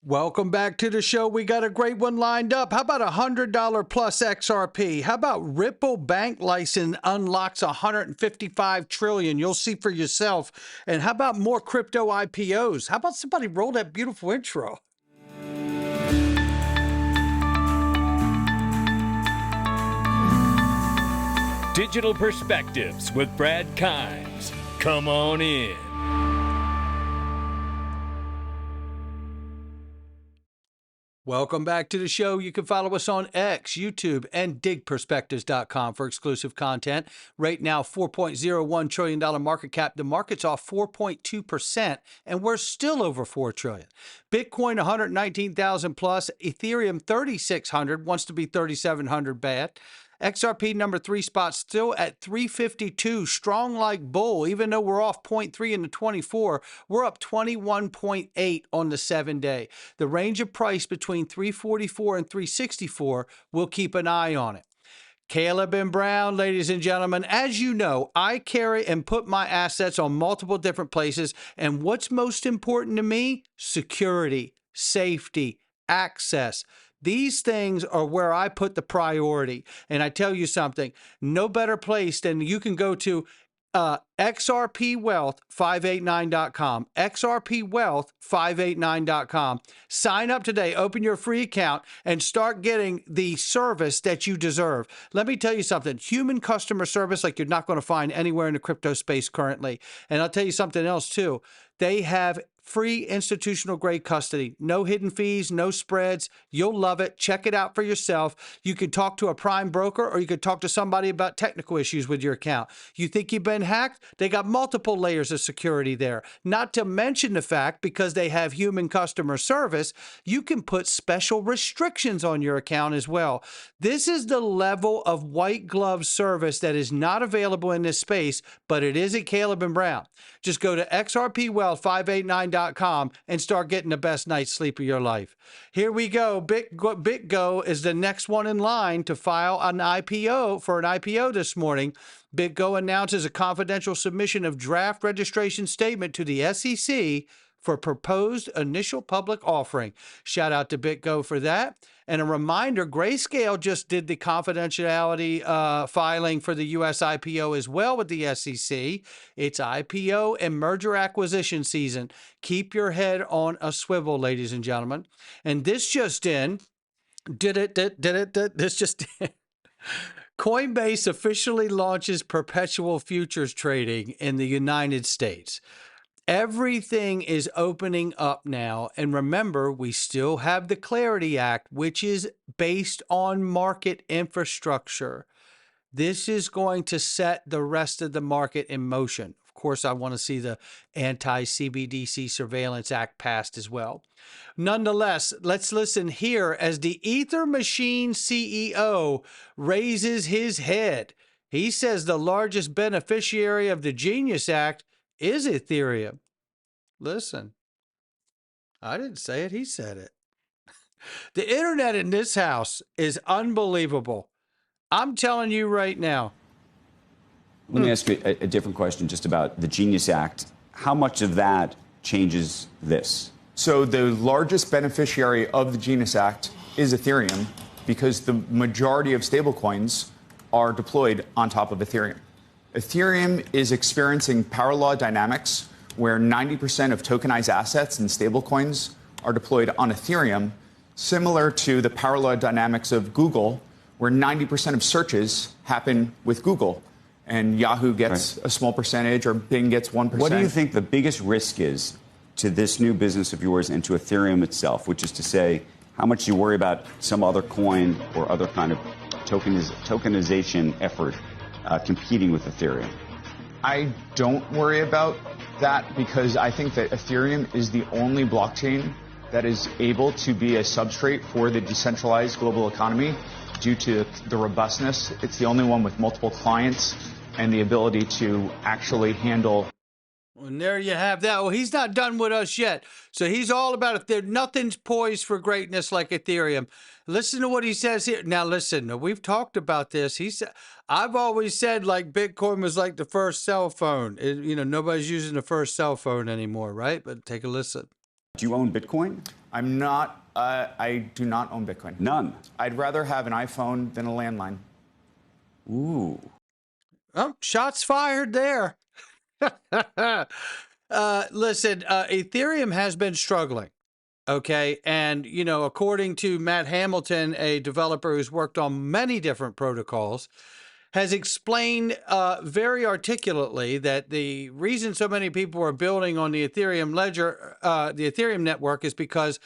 Welcome back to the show. We got a great one lined up. How about $100 plus XRP? How about Ripple bank license unlocks 155 trillion? You'll see for yourself. And how about more crypto IPOs? How about somebody roll that beautiful intro? Digital Perspectives with Brad Kimes. Come on in. Welcome back to the show. You can follow us on X, YouTube, and DigPerspectives.com for exclusive content. Right now, $4.01 trillion market cap. The market's off 4.2%, and we're still over $4 trillion. Bitcoin, 119,000 plus. Ethereum, 3,600. Wants to be 3,700 bad. XRP number 3 spot still at 352, strong like bull. Even though we're off 0.3 in the 24, we're up 21.8 on the 7-day. The range of price between 344 and 364, we'll keep an eye on it. Caleb and Brown, ladies and gentlemen, as you know, I carry and put my assets on multiple different places. And what's most important to me? Security, safety, access. These things are where I put the priority. And I tell you something, no better place than you can go to XRPwealth589.com, XRPwealth589.com. Sign up today, open your free account, and start getting the service that you deserve. Let me tell you something, human customer service like you're not going to find anywhere in the crypto space currently. And I'll tell you something else too. They have free institutional grade custody, no hidden fees, no spreads. You'll love it. Check it out for yourself. You can talk to a prime broker or you could talk to somebody about technical issues with your account. You think you've been hacked? They got multiple layers of security there. Not to mention the fact, because they have human customer service, you can put special restrictions on your account as well. This is the level of white glove service that is not available in this space, but it is at Caleb and Brown. Just go to XRPwealth589.com and start getting the best night's sleep of your life. Here we go. BitGo is the next one in line to file an IPO for an IPO this morning. BitGo announces a confidential submission of draft registration statement to the SEC for proposed initial public offering. Shout out to BitGo for that. And a reminder, Grayscale just did the confidentiality filing for the U.S. IPO as well with the SEC. It's IPO and merger acquisition season. Keep your head on a swivel, ladies and gentlemen. And this just in, this just in. Coinbase officially launches perpetual futures trading in the United States. Everything is opening up now. And remember, we still have the Clarity Act, which is based on market infrastructure. This is going to set the rest of the market in motion. Of course, I want to see the Anti-CBDC Surveillance Act passed as well. Nonetheless, let's listen here as the Ether Machine CEO raises his head. He says the largest beneficiary of the Genius Act is Ethereum. Listen, I didn't say it. He said it. The internet in this house is unbelievable. I'm telling you right now. Let me ask you a different question just about the Genius Act. How much of that changes this? So the largest beneficiary of the Genius Act is Ethereum because the majority of stablecoins are deployed on top of Ethereum. Ethereum is experiencing power law dynamics where 90% of tokenized assets and stablecoins are deployed on Ethereum, similar to the power law dynamics of Google, where 90% of searches happen with Google. And Yahoo gets a small percentage or Bing gets 1%. What do you think the biggest risk is to this new business of yours and to Ethereum itself, which is to say, how much do you worry about some other coin or other kind of tokenization effort competing with Ethereum? I don't worry about that because I think that Ethereum is the only blockchain that is able to be a substrate for the decentralized global economy due to the robustness. It's the only one with multiple clients and the ability to actually handle. And there you have that. Well, he's not done with us yet. So he's all about it. There, nothing's poised for greatness like Ethereum. Listen to what he says here. Now, listen, we've talked about this. He said, I've always said like Bitcoin was like the first cell phone. Nobody's using the first cell phone anymore, right? But take a listen. Do you own Bitcoin? I'm not. I do not own Bitcoin. None. I'd rather have an iPhone than a landline. Ooh. Oh, shots fired there. Listen, Ethereum has been struggling. Okay. And, you know, according to Matt Hamilton, a developer who's worked on many different protocols, has explained very articulately that the reason so many people are building on the Ethereum ledger, the Ethereum network, is because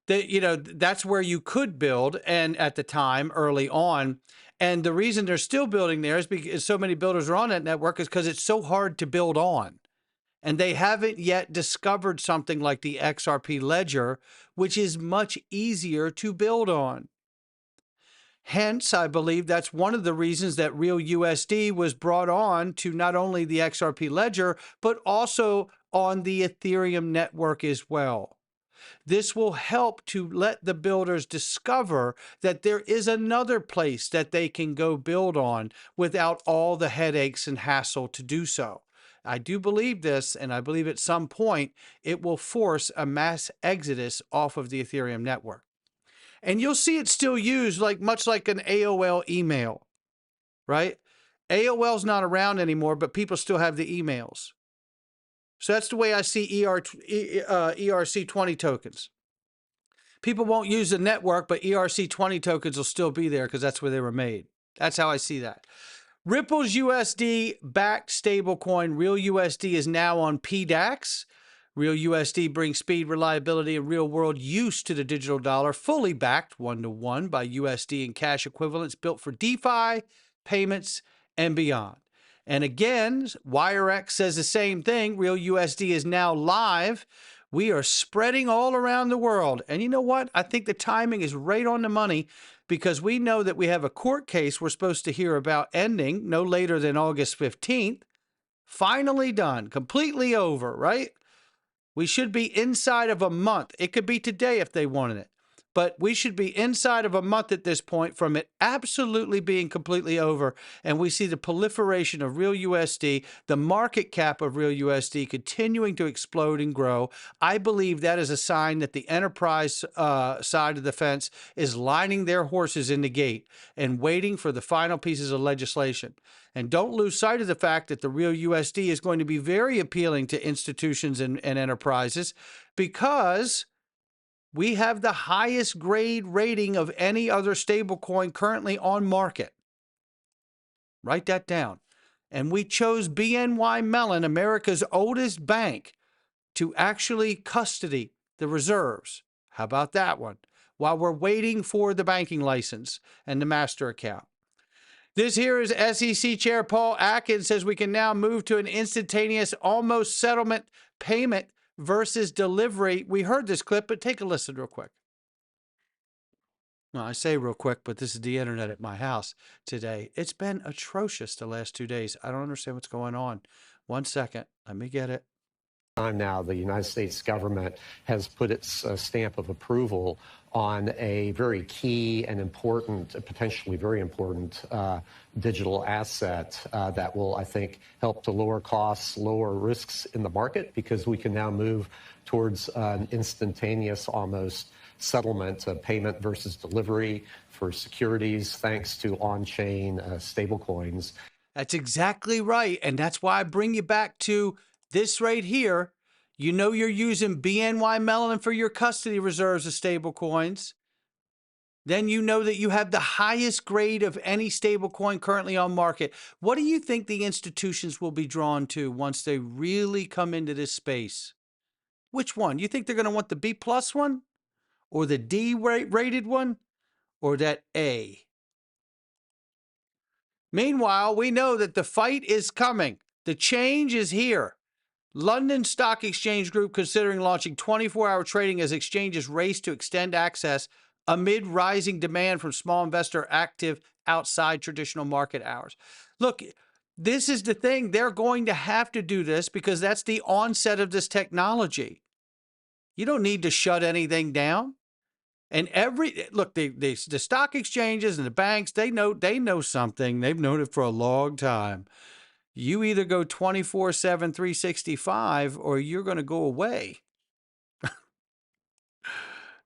that's where you could build, and at the time, early on. And the reason they're still building there is because so many builders are on that network is because it's so hard to build on. And they haven't yet discovered something like the XRP ledger, which is much easier to build on. Hence, I believe that's one of the reasons that Real USD was brought on to not only the XRP ledger, but also on the Ethereum network as well. This will help to let the builders discover that there is another place that they can go build on without all the headaches and hassle to do so. I do believe this, and I believe at some point it will force a mass exodus off of the Ethereum network. And you'll see it still used much like an AOL email, right? AOL's not around anymore, but people still have the emails. So that's the way I see ERC20 tokens. People won't use the network, but ERC20 tokens will still be there because that's where they were made. That's how I see that. Ripple's USD-backed stablecoin, Real USD, is now on PDAX. Real USD brings speed, reliability, and real-world use to the digital dollar, fully backed one-to-one by USD and cash equivalents built for DeFi, payments, and beyond. And again, WireX says the same thing. Real USD is now live. We are spreading all around the world. And you know what? I think the timing is right on the money because we know that we have a court case we're supposed to hear about ending no later than August 15th. Finally done, completely over, right? We should be inside of a month. It could be today if they wanted it. But we should be inside of a month at this point from it absolutely being completely over. And we see the proliferation of Real USD, the market cap of Real USD continuing to explode and grow. I believe that is a sign that the enterprise side of the fence is lining their horses in the gate and waiting for the final pieces of legislation. And don't lose sight of the fact that the Real USD is going to be very appealing to institutions and enterprises because we have the highest grade rating of any other stablecoin currently on market. Write that down. And we chose BNY Mellon, America's oldest bank, to actually custody the reserves. How about that one? While we're waiting for the banking license and the master account. This here is SEC Chair Paul Atkins says we can now move to an instantaneous almost settlement payment versus delivery. We heard this clip, but take a listen real quick. Well, I say real quick, but this is the internet at my house today. It's been atrocious the last 2 days. I don't understand what's going on. 1 second. Let me get it. Time now, the United States government has put its stamp of approval on a very key and important, potentially very important digital asset that will, I think, help to lower costs, lower risks in the market, because we can now move towards an instantaneous almost settlement of payment versus delivery for securities, thanks to on-chain stablecoins. That's exactly right. And that's why I bring you back to this right here. You know you're using BNY Mellon for your custody reserves of stable coins. Then you know that you have the highest grade of any stable coin currently on market. What do you think the institutions will be drawn to once they really come into this space? Which one? You think they're going to want the B plus one? Or the D rated one? Or that A? Meanwhile, we know that the fight is coming. The change is here. London Stock Exchange Group considering launching 24-hour trading as exchanges race to extend access amid rising demand from small investor active outside traditional market hours. Look, this is the thing. They're going to have to do this because that's the onset of this technology. You don't need to shut anything down. And the stock exchanges and the banks, they know something. They've known it for a long time. You either go 24/7, 365, or you're going to go away.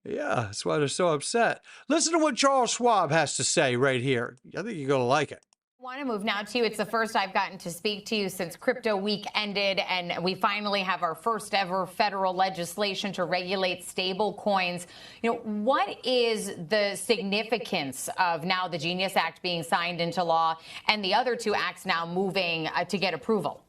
Yeah, that's why they're so upset. Listen to what Charles Schwab has to say right here. I think you're going to like it. I want to move now to you. It's the first I've gotten to speak to you since crypto week ended, and we finally have our first ever federal legislation to regulate stable coins. You know, what is the significance of now the Genius Act being signed into law and the other two acts now moving to get approval?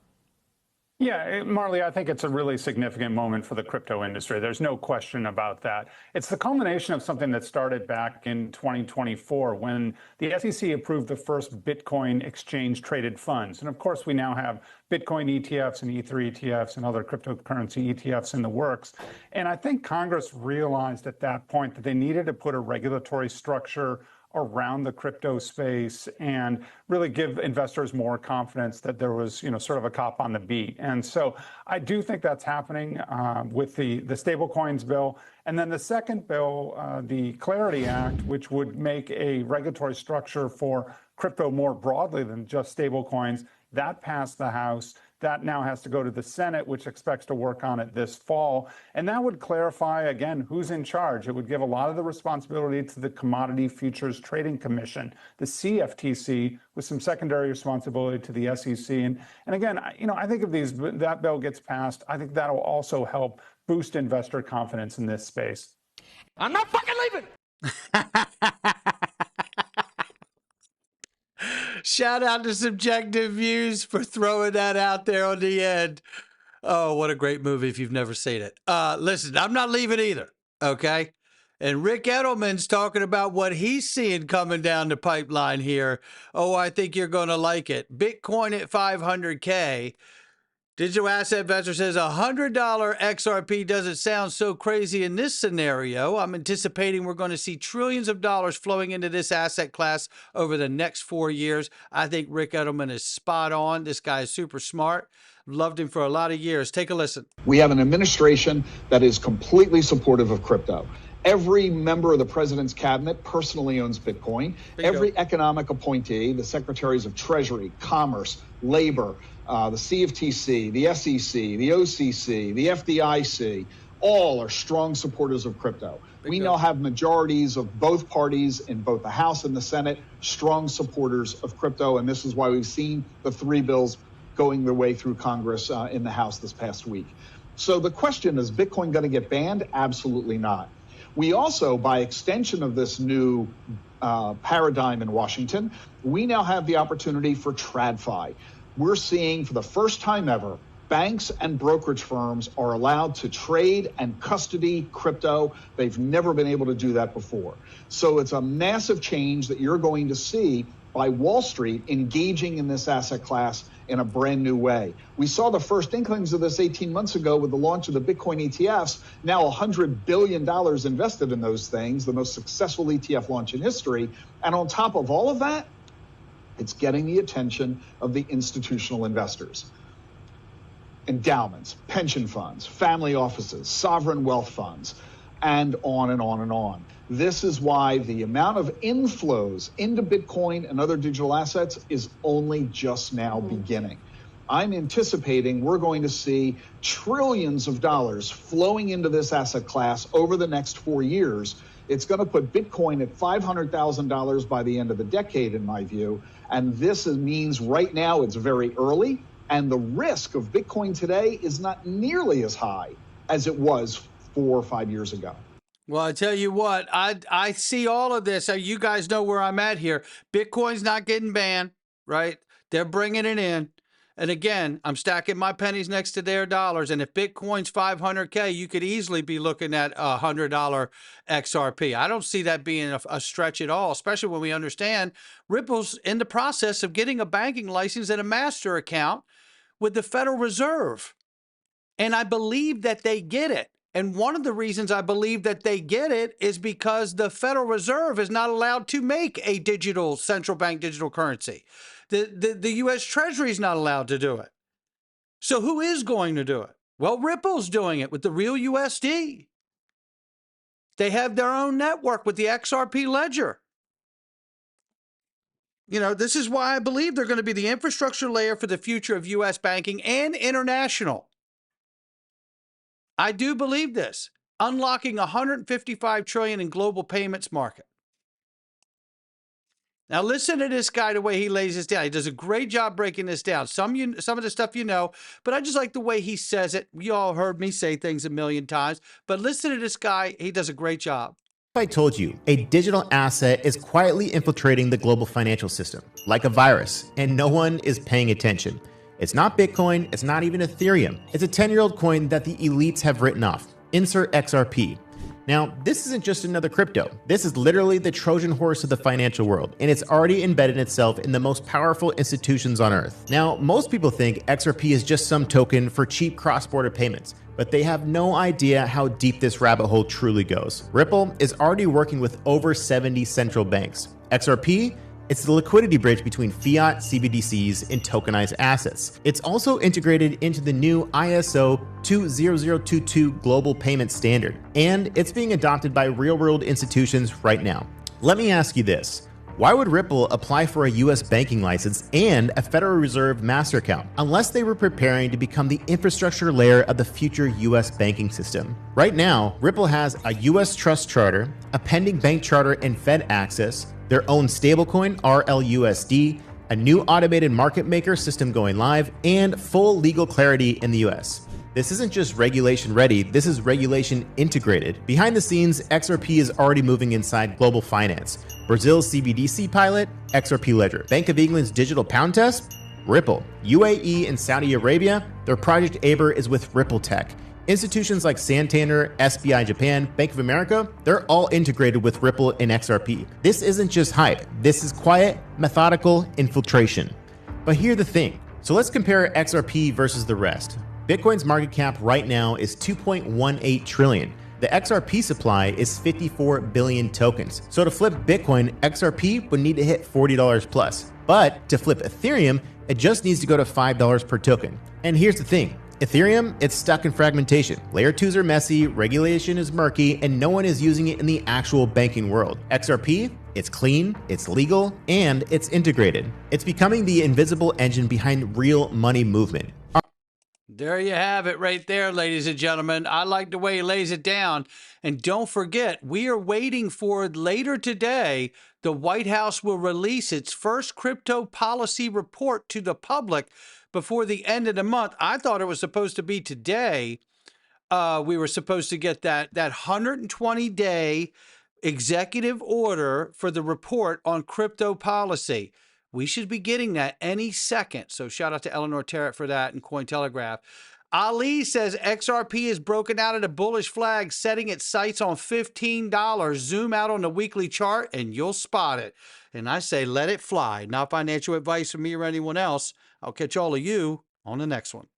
Yeah, Marley, I think it's a really significant moment for the crypto industry. There's no question about that. It's the culmination of something that started back in 2024 when the SEC approved the first Bitcoin exchange traded funds. And of course, we now have Bitcoin ETFs and Ether ETFs and other cryptocurrency ETFs in the works. And I think Congress realized at that point that they needed to put a regulatory structure around the crypto space and really give investors more confidence that there was, sort of a cop on the beat. And so I do think that's happening with the stablecoins bill. And then the second bill, the Clarity Act, which would make a regulatory structure for crypto more broadly than just stablecoins, that passed the House. That now has to go to the Senate, which expects to work on it this fall. And that would clarify, again, who's in charge. It would give a lot of the responsibility to the Commodity Futures Trading Commission, the CFTC, with some secondary responsibility to the SEC. And again, I think if that bill gets passed, I think that'll also help boost investor confidence in this space. I'm not fucking leaving. Shout out to Subjective Views for throwing that out there on the end. Oh, what a great movie if you've never seen it. Listen, I'm not leaving either, okay? And Rick Edelman's talking about what he's seeing coming down the pipeline here. Oh, I think you're going to like it. Bitcoin at 500K. Digital Asset Investor says $100 XRP doesn't sound so crazy in this scenario. I'm anticipating we're going to see trillions of dollars flowing into this asset class over the next 4 years. I think Rick Edelman is spot on. This guy is super smart. Loved him for a lot of years. Take a listen. We have an administration that is completely supportive of crypto. Every member of the president's cabinet personally owns Bitcoin. Every economic appointee, the secretaries of Treasury, Commerce, Labor, the CFTC, the SEC, the OCC, the FDIC, all are strong supporters of crypto. We now have majorities of both parties in both the House and the Senate, strong supporters of crypto, and this is why we've seen the 3 bills going their way through Congress in the House this past week. So the question is Bitcoin going to get banned? Absolutely not. We also, by extension of this new paradigm in Washington, we now have the opportunity for TradFi. We're seeing for the first time ever, banks and brokerage firms are allowed to trade and custody crypto. They've never been able to do that before. So it's a massive change that you're going to see by Wall Street engaging in this asset class in a brand new way. We saw the first inklings of this 18 months ago with the launch of the Bitcoin ETFs, now $100 billion invested in those things, the most successful ETF launch in history. And on top of all of that, it's getting the attention of the institutional investors. Endowments, pension funds, family offices, sovereign wealth funds, and on and on and on. This is why the amount of inflows into Bitcoin and other digital assets is only just now beginning. I'm anticipating we're going to see trillions of dollars flowing into this asset class over the next 4 years. It's going to put Bitcoin at $500,000 by the end of the decade, in my view. And this means right now it's very early, and the risk of Bitcoin today is not nearly as high as it was 4 or 5 years ago. Well, I tell you what, I see all of this. You guys know where I'm at here. Bitcoin's not getting banned, right? They're bringing it in. And again, I'm stacking my pennies next to their dollars. And if Bitcoin's 500K, you could easily be looking at a $100 XRP. I don't see that being a stretch at all, especially when we understand Ripple's in the process of getting a banking license and a master account with the Federal Reserve. And I believe that they get it. And one of the reasons I believe that they get it is because the Federal Reserve is not allowed to make a digital central bank digital currency. The U.S. Treasury is not allowed to do it. So who is going to do it? Well, Ripple's doing it with the real USD. They have their own network with the XRP ledger. You know, this is why I believe they're going to be the infrastructure layer for the future of U.S. banking and international. I do believe this. unlocking 155 trillion in global payments market. Now listen to this guy, the way he lays this down. He does a great job breaking this down. Some of the stuff you know, but I just like the way he says it. You all heard me say things a million times, but listen to this guy. He does a great job. If I told you a digital asset is quietly infiltrating the global financial system like a virus and no one is paying attention. It's not Bitcoin, it's not even Ethereum. It's a 10-year-old coin that the elites have written off. Insert XRP. Now, this isn't just another crypto. This is literally the Trojan horse of the financial world, and it's already embedded itself in the most powerful institutions on Earth. Now, most people think XRP is just some token for cheap cross-border payments, but they have no idea how deep this rabbit hole truly goes. Ripple is already working with over 70 central banks. XRP, it's the liquidity bridge between fiat, CBDCs, and tokenized assets. It's also integrated into the new ISO 20022 global payment standard, and it's being adopted by real-world institutions right now. Let me ask you this. Why would Ripple apply for a US banking license and a Federal Reserve master account unless they were preparing to become the infrastructure layer of the future US banking system? Right now, Ripple has a US trust charter, a pending bank charter and Fed access, their own stablecoin, RLUSD, a new automated market maker system going live, and full legal clarity in the US. This isn't just regulation ready, this is regulation integrated. Behind the scenes, XRP is already moving inside global finance. Brazil's CBDC pilot, XRP Ledger. Bank of England's digital pound test, Ripple. UAE and Saudi Arabia, their Project Aber is with Ripple Tech. Institutions like Santander, SBI Japan, Bank of America, they're all integrated with Ripple and XRP. This isn't just hype, this is quiet, methodical infiltration. But here's the thing, so let's compare XRP versus the rest. Bitcoin's market cap right now is 2.18 trillion. The XRP supply is 54 billion tokens. So to flip Bitcoin, XRP would need to hit $40 plus. But to flip Ethereum, it just needs to go to $5 per token. And here's the thing. Ethereum, it's stuck in fragmentation. Layer 2s are messy, regulation is murky, and no one is using it in the actual banking world. XRP, it's clean, it's legal, and it's integrated. It's becoming the invisible engine behind real money movement. There you have it right there, ladies and gentlemen. I like the way he lays it down. And don't forget, we are waiting for later today, the White House will release its first crypto policy report to the public before the end of the month. I thought it was supposed to be today. We were supposed to get that 120-day executive order for the report on crypto policy. We should be getting that any second. So shout out to Eleanor Terrett for that and Cointelegraph. Ali says XRP is broken out at a bullish flag, setting its sights on $15. Zoom out on the weekly chart and you'll spot it. And I say, let it fly. Not financial advice from me or anyone else. I'll catch all of you on the next one.